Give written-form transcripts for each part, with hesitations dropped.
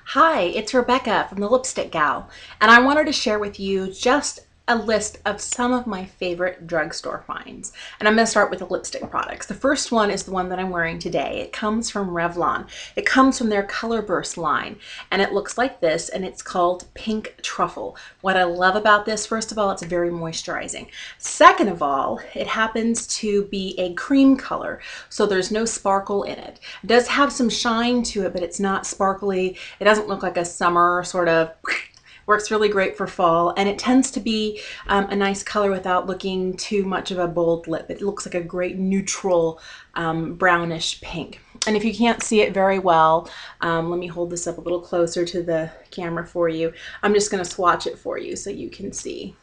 Hi, it's Rebecca from the Lipstick Gal, and I wanted to share with you just a list of some of my favorite drugstore finds. And I'm going to start with the lipstick products. The first one is the one that I'm wearing today. It comes from Revlon. It comes from their Color Burst line, and it looks like this, and it's called Pink Truffle. What I love about this, first of all, it's very moisturizing. Second of all, it happens to be a cream color, so there's no sparkle in it. It does have some shine to it, but it's not sparkly. It doesn't look like a summer sort of works really great for fall, and it tends to be a nice color without looking too much of a bold lip. It looks like a great neutral brownish pink. And if you can't see it very well, let me hold this up a little closer to the camera for you. I'm just going to swatch it for you so you can see.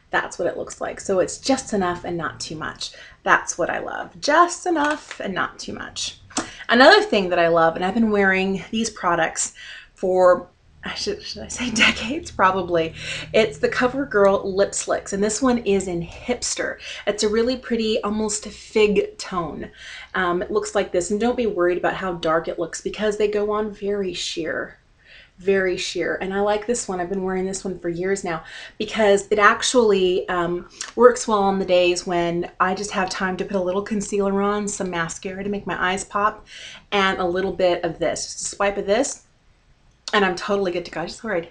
That's what it looks like. So it's just enough and not too much. That's what I love. Just enough and not too much. Another thing that I love, and I've been wearing these products for should I say decades probably. It's the CoverGirl Lip Slicks, and this one is in Hipster. It's a really pretty, almost fig tone. It looks like this, and don't be worried about how dark it looks because they go on very sheer. Very sheer, and I like this one. I've been wearing this one for years now because it actually works well on the days when I just have time to put a little concealer on, some mascara to make my eyes pop, and a little bit of this. Just a swipe of this, and I'm totally good to go. I just worried.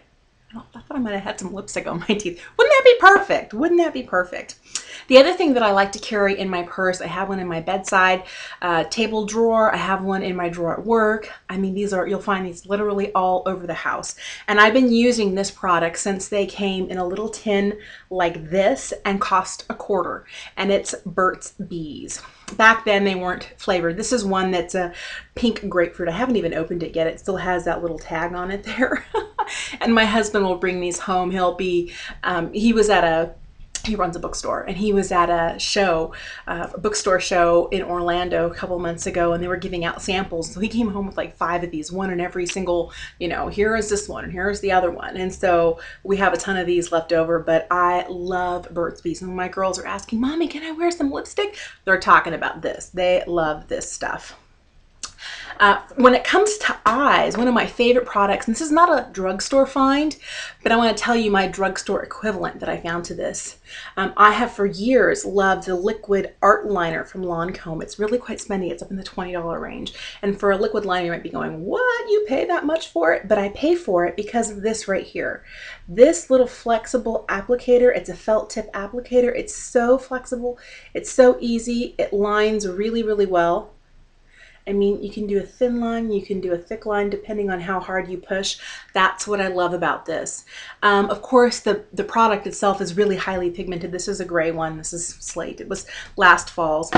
I thought I might have had some lipstick on my teeth. Wouldn't that be perfect? Wouldn't that be perfect? The other thing that I like to carry in my purse, I have one in my bedside table drawer. I have one in my drawer at work. I mean, you'll find these literally all over the house. And I've been using this product since they came in a little tin like this and cost $1. And it's Burt's Bees. Back then they weren't flavored. This is one that's a pink grapefruit. I haven't even opened it yet. It still has that little tag on it there. And my husband will bring these home. He runs a bookstore, and he was at a show, a bookstore show in Orlando a couple months ago, and they were giving out samples. So he came home with like 5 of these, one in every single, here is this one, and here is the other one. And so we have a ton of these left over, but I love Burt's Bees. And when my girls are asking, Mommy, can I wear some lipstick? They're talking about this. They love this stuff. When it comes to eyes, one of my favorite products, and this is not a drugstore find, but I want to tell you my drugstore equivalent that I found to this. I have for years loved the liquid art liner from Lancome. It's really quite spendy. It's up in the $20 range. And for a liquid liner, you might be going, what? You pay that much for it? But I pay for it because of this right here. This little flexible applicator, it's a felt tip applicator. It's so flexible. It's so easy. It lines really, really well. I mean, you can do a thin line, you can do a thick line, depending on how hard you push. That's what I love about this. Of course, the product itself is really highly pigmented. This is a gray one. This is slate. It was last fall's.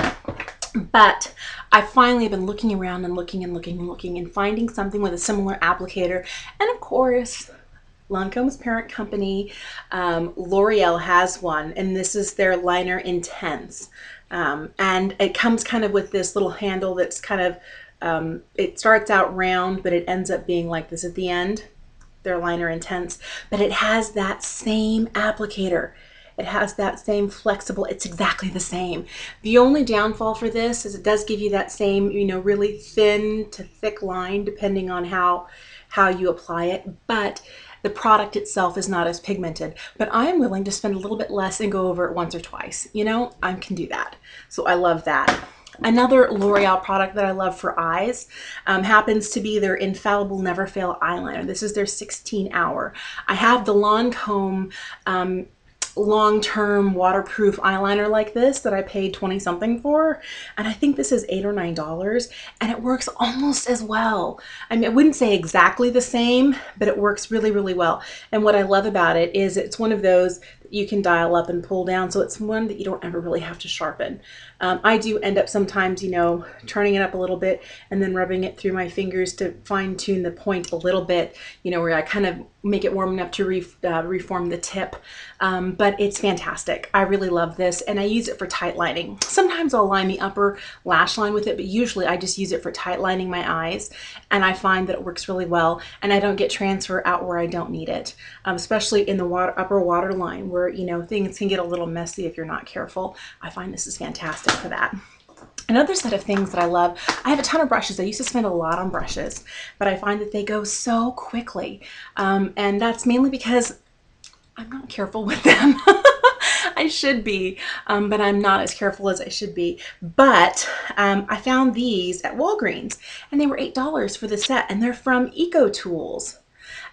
But I finally have been looking around and looking and looking and looking and finding something with a similar applicator. And of course, Lancome's parent company, L'Oreal, has one, and this is their Liner Intense. And it comes kind of with this little handle that's kind of, it starts out round, but it ends up being like this at the end, their Liner Intense. But it has that same applicator. It has that same flexible, it's exactly the same. The only downfall for this is it does give you that same, really thin to thick line, depending on how you apply it. But the product itself is not as pigmented, but I am willing to spend a little bit less and go over it once or twice. I can do that. So I love that. Another L'Oreal product that I love for eyes happens to be their Infallible Never Fail Eyeliner. This is their 16-hour. I have the Lancome long-term waterproof eyeliner like this that I paid 20 something for, and I think this is $8 or $9, and it works almost as well. I mean, I wouldn't say exactly the same, but it works really, really well. And what I love about it is it's one of those that you can dial up and pull down, so it's one that you don't ever really have to sharpen. I do end up sometimes, turning it up a little bit and then rubbing it through my fingers to fine-tune the point a little bit, where I kind of make it warm enough to reform the tip. But it's fantastic. I really love this, and I use it for tight lining. Sometimes I'll line the upper lash line with it, but usually I just use it for tight lining my eyes, and I find that it works really well, and I don't get transfer out where I don't need it, especially in the upper waterline where, things can get a little messy if you're not careful. I find this is fantastic for that. Another set of things that I love, I have a ton of brushes. I used to spend a lot on brushes, but I find that they go so quickly. And that's mainly because I'm not careful with them. I should be, but I'm not as careful as I should be. But I found these at Walgreens, and they were $8 for the set, and they're from ecotools.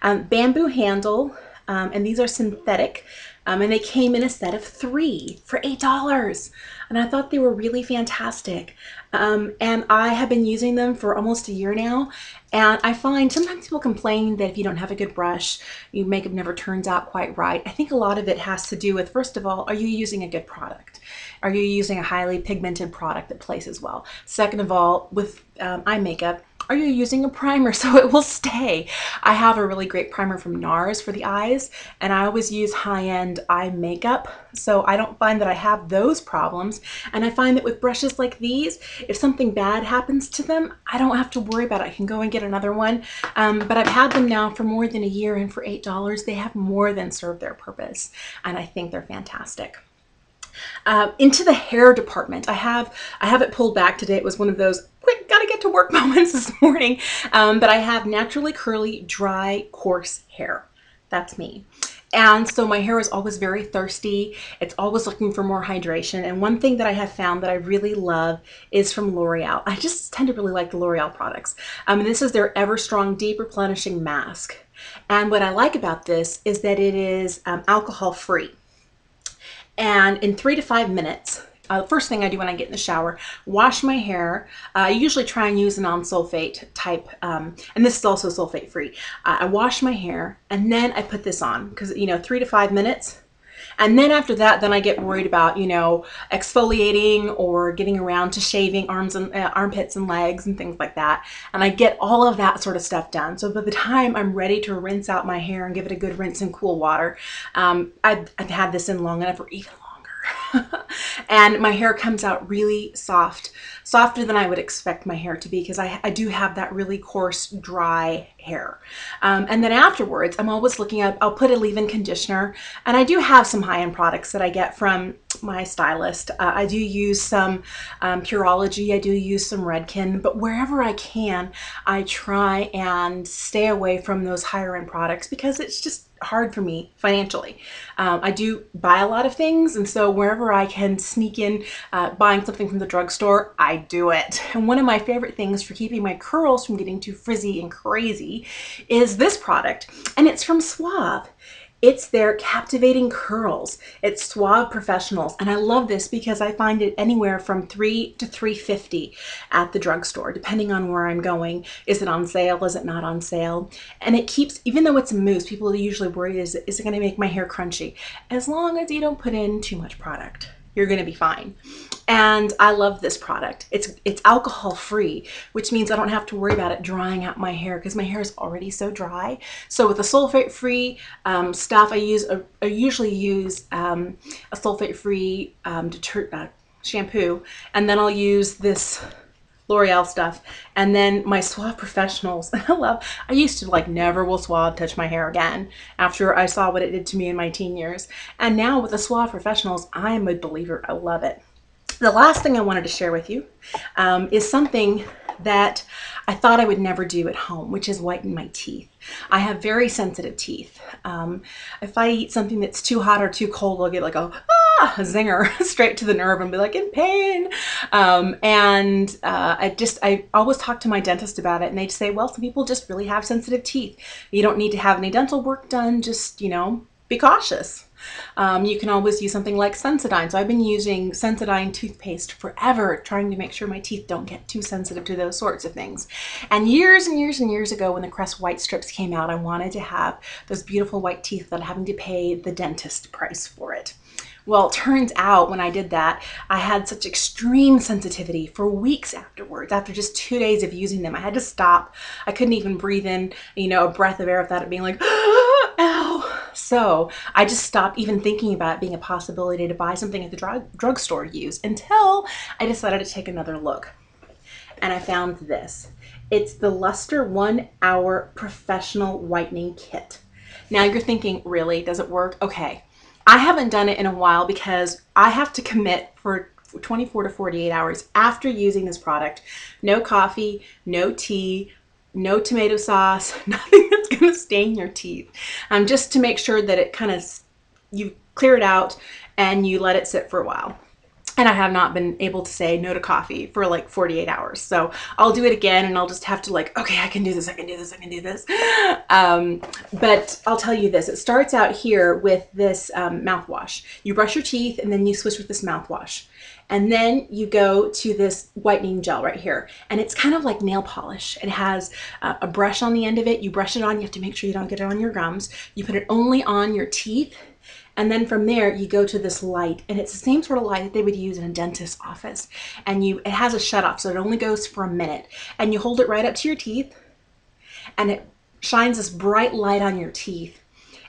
Bamboo handle, and these are synthetic, and they came in a set of 3 for $8. And I thought they were really fantastic. And I have been using them for almost a year now. And I find sometimes people complain that if you don't have a good brush, your makeup never turns out quite right. I think a lot of it has to do with, first of all, are you using a good product? Are you using a highly pigmented product that places well? Second of all, with eye makeup, are you using a primer so it will stay? I have a really great primer from NARS for the eyes, and I always use high-end eye makeup, so I don't find that I have those problems. And I find that with brushes like these, if something bad happens to them, I don't have to worry about it. I can go and get another one. But I've had them now for more than a year, and for $8, they have more than served their purpose, and I think they're fantastic. Into the hair department, I have it pulled back today. It was one of those quick, gotta get to work moments this morning. But I have naturally curly, dry, coarse hair. That's me. And so my hair is always very thirsty. It's always looking for more hydration. And one thing that I have found that I really love is from L'Oreal. I just tend to really like the L'Oreal products. And this is their Ever Strong Deep Replenishing Mask. And what I like about this is that it is alcohol free. And in 3 to 5 minutes, first thing I do when I get in the shower, wash my hair. I usually try and use a non-sulfate type, and this is also sulfate free. I wash my hair, and then I put this on, because, 3 to 5 minutes. And then after that, then I get worried about, exfoliating or getting around to shaving arms and armpits and legs and things like that. And I get all of that sort of stuff done. So by the time I'm ready to rinse out my hair and give it a good rinse in cool water, I've had this in long enough or even longer. And my hair comes out really soft, softer than I would expect my hair to be, because I do have that really coarse, dry hair. And then afterwards, I'm always looking at, I'll put a leave-in conditioner, and I do have some high-end products that I get from my stylist. I do use some Pureology, I do use some Redken, but wherever I can, I try and stay away from those higher-end products, because it's just hard for me financially. I do buy a lot of things, and so wherever I can sneak in buying something from the drugstore, I do it. And one of my favorite things for keeping my curls from getting too frizzy and crazy is this product, and it's from Suave. It's their Captivating Curls. It's Suave Professionals, and I love this because I find it anywhere from $3 to $3.50 at the drugstore, depending on where I'm going. Is it on sale? Is it not on sale? And it keeps, even though it's a mousse, people are usually worried, is it going to make my hair crunchy? As long as you don't put in too much product, you're going to be fine. And I love this product. It's alcohol free, which means I don't have to worry about it drying out my hair, because my hair is already so dry. So with the sulfate free stuff, I usually use a sulfate free shampoo, and then I'll use this L'Oreal stuff, and then my Suave Professionals. I used to never will Suave touch my hair again after I saw what it did to me in my teen years. And now with the Suave Professionals, I'm a believer. I love it. The last thing I wanted to share with you is something that I thought I would never do at home, which is whiten my teeth. I have very sensitive teeth. If I eat something that's too hot or too cold, I'll get like a zinger straight to the nerve and be like in pain. I always talk to my dentist about it, and they'd say, well, some people just really have sensitive teeth. You don't need to have any dental work done. Just, be cautious. You can always use something like Sensodyne. So I've been using Sensodyne toothpaste forever, trying to make sure my teeth don't get too sensitive to those sorts of things. And years and years and years ago, when the Crest White Strips came out, I wanted to have those beautiful white teeth without having to pay the dentist price for it. Well, it turns out when I did that, I had such extreme sensitivity for weeks afterwards. After just 2 days of using them, I had to stop. I couldn't even breathe in, a breath of air without it being like, ow. So I just stopped even thinking about it being a possibility to buy something at the drugstore to use, until I decided to take another look. And I found this. It's the Luster 1 Hour Professional Whitening Kit. Now you're thinking, really, does it work? Okay. I haven't done it in a while because I have to commit for 24 to 48 hours after using this product. No coffee, no tea, no tomato sauce, nothing that's going to stain your teeth. Just to make sure that it kind of, you clear it out and you let it sit for a while. And I have not been able to say no to coffee for like 48 hours. So I'll do it again and I'll just have to like, okay, I can do this, I can do this, I can do this. But I'll tell you this, it starts out here with this mouthwash. You brush your teeth and then you switch with this mouthwash. And then you go to this whitening gel right here. And it's kind of like nail polish. It has a brush on the end of it. You brush it on, you have to make sure you don't get it on your gums. You put it only on your teeth. And then from there, you go to this light, and it's the same sort of light that they would use in a dentist's office. And it has a shutoff, so it only goes for a minute. And you hold it right up to your teeth, and it shines this bright light on your teeth.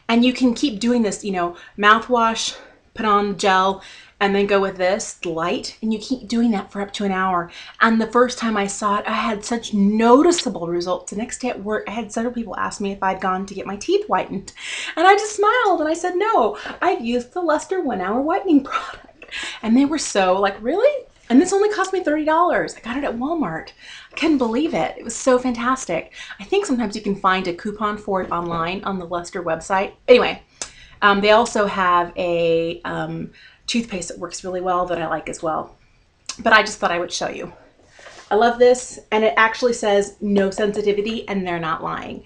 And you can keep doing this, you know, mouthwash, put on gel, and then go with this light, and you keep doing that for up to an hour. And the first time I saw it, I had such noticeable results. The next day at work, I had several people ask me if I'd gone to get my teeth whitened. And I just smiled and I said, no, I've used the Luster 1 Hour Whitening product. And they were so like, really? And this only cost me $30. I got it at Walmart. I couldn't believe it. It was so fantastic. I think sometimes you can find a coupon for it online on the Luster website. Anyway, they also have a toothpaste that works really well that I like as well. But I just thought I would show you. I love this, and it actually says no sensitivity, and they're not lying.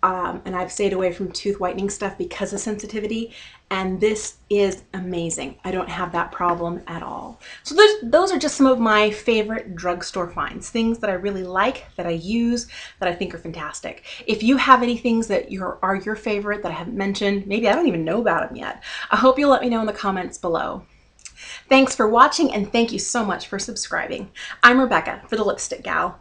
And I've stayed away from tooth whitening stuff because of sensitivity, and this is amazing. I don't have that problem at all. So those are just some of my favorite drugstore finds, things that I really like, that I use, that I think are fantastic. If you have any things that are your favorite that I haven't mentioned, maybe I don't even know about them yet, I hope you'll let me know in the comments below. Thanks for watching, and thank you so much for subscribing. I'm Rebecca for the Lipstick Gal.